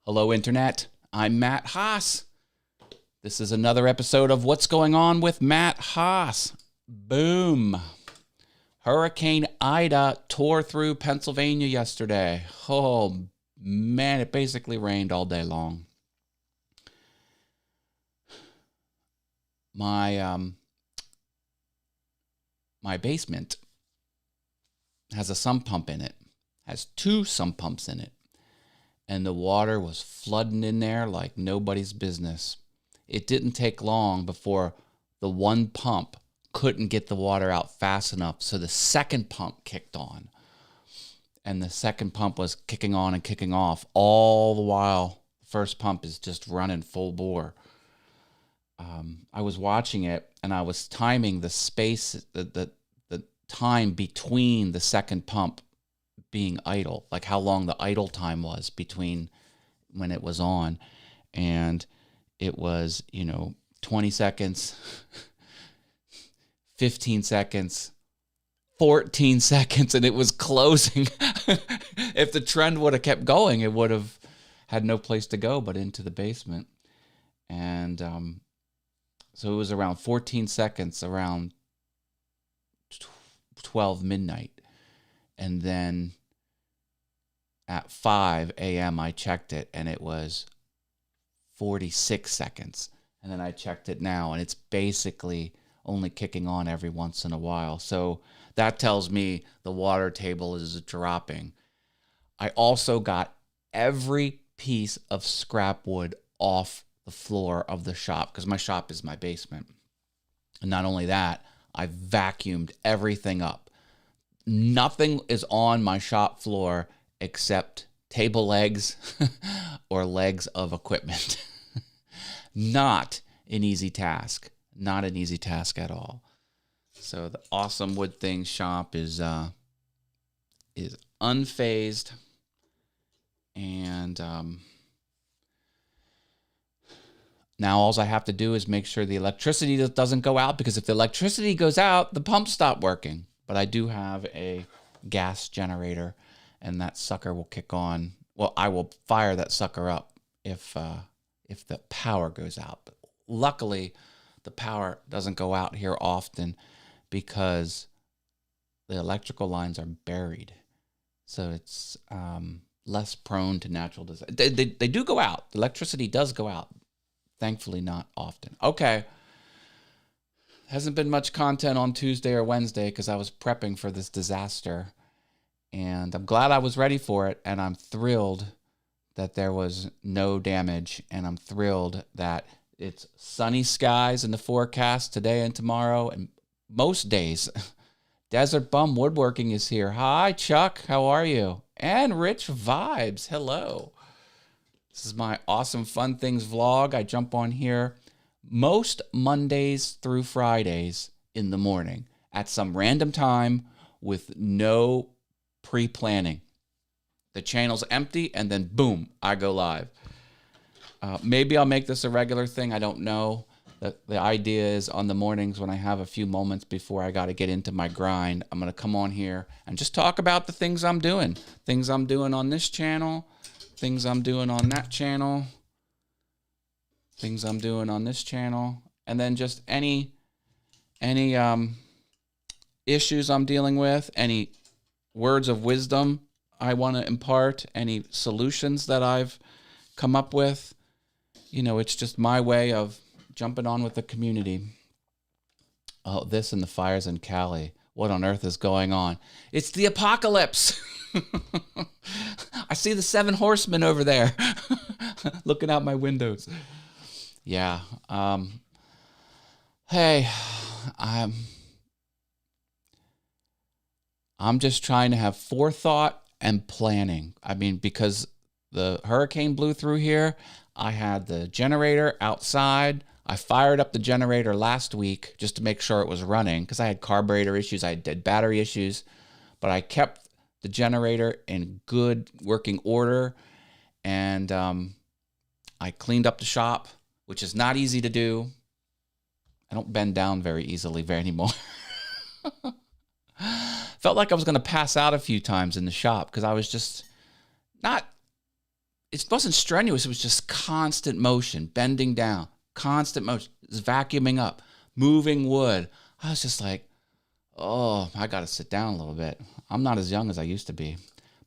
Hello, Internet. I'm Matt Haas. This is another episode of What's Going On with Matt Haas. Boom. Hurricane Ida tore through Pennsylvania yesterday. Oh, man, it basically rained all day long. My basement has a sump pump in it. Has two sump pumps in it. And the water was flooding in there like nobody's business. It didn't take long before the one pump couldn't get the water out fast enough, so the second pump kicked on. And the second pump was kicking on and kicking off all the while the first pump is just running full bore. I was watching it, and I was timing the space, the time between the second pump being idle, like how long the idle time was between when it was on. And it was, 20 seconds, 15 seconds, 14 seconds, and it was closing. If the trend would have kept going, it would have had no place to go but into the basement. And so it was around 14 seconds, around 12 midnight. And then at 5 a.m. I checked it, and it was 46 seconds. And then I checked it now, and it's basically only kicking on every once in a while. So that tells me the water table is dropping. I also got every piece of scrap wood off the floor of the shop, because my shop is my basement. And not only that, I vacuumed everything up. Nothing is on my shop floor except table legs or legs of equipment. Not an easy task. Not an easy task at all. So the Awesome Wood Things shop is unfazed, and now all I have to do is make sure the electricity doesn't go out, because if the electricity goes out, the pumps stop working. But I do have a gas generator, and that sucker will kick on. Well, I will fire that sucker up if the power goes out. But luckily, the power doesn't go out here often because the electrical lines are buried. So it's less prone to natural disaster. They do go out. The electricity does go out. Thankfully, not often. Okay. Hasn't been much content on Tuesday or Wednesday because I was prepping for this disaster. And I'm glad I was ready for it. And I'm thrilled that there was no damage. And I'm thrilled that it's sunny skies in the forecast today and tomorrow. And most days, Desert Bum Woodworking is here. Hi, Chuck. How are you? And Rich Vibes. Hello. This is my Awesome Fun Things vlog. I jump on here most Mondays through Fridays in the morning at some random time with no pre-planning. The channel's empty, and then boom, I go live. Maybe I'll make this a regular thing. I don't know. The idea is on the mornings when I have a few moments before I got to get into my grind, I'm going to come on here and just talk about the things I'm doing. Things I'm doing on this channel, things I'm doing on that channel, things I'm doing on this channel, and then just any issues I'm dealing with, any words of wisdom I want to impart, any solutions that I've come up with. It's just my way of jumping on with the community. Oh, this and the fires in Cali. What on earth is going on? It's the apocalypse. I see the 7 horsemen over there looking out my windows. Yeah. Hey, I'm just trying to have forethought and planning. I mean, because the hurricane blew through here, I had the generator outside. I fired up the generator last week just to make sure it was running because I had carburetor issues. I had battery issues, but I kept the generator in good working order, and I cleaned up the shop, which is not easy to do. I don't bend down very easily anymore. Felt like I was going to pass out a few times in the shop because I was just not it wasn't strenuous. It was just constant motion, bending down, constant motion, vacuuming up, moving wood. I was just like, oh, I got to sit down a little bit. I'm not as young as I used to be.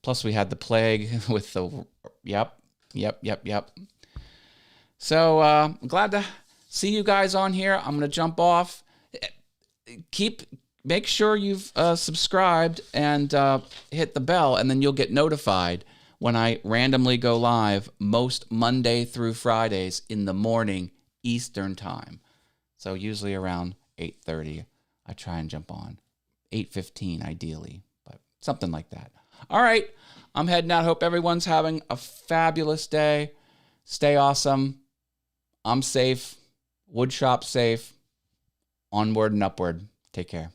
Plus, we had the plague with the, yep. So I'm glad to see you guys on here. I'm going to jump off. Make sure you've subscribed and hit the bell, and then you'll get notified when I randomly go live most Monday through Fridays in the morning Eastern time. So usually around 8:30, I try and jump on. 8:15 ideally, but something like that. All right, I'm heading out. Hope everyone's having a fabulous day. Stay awesome. I'm safe. Woodshop safe. Onward and upward. Take care.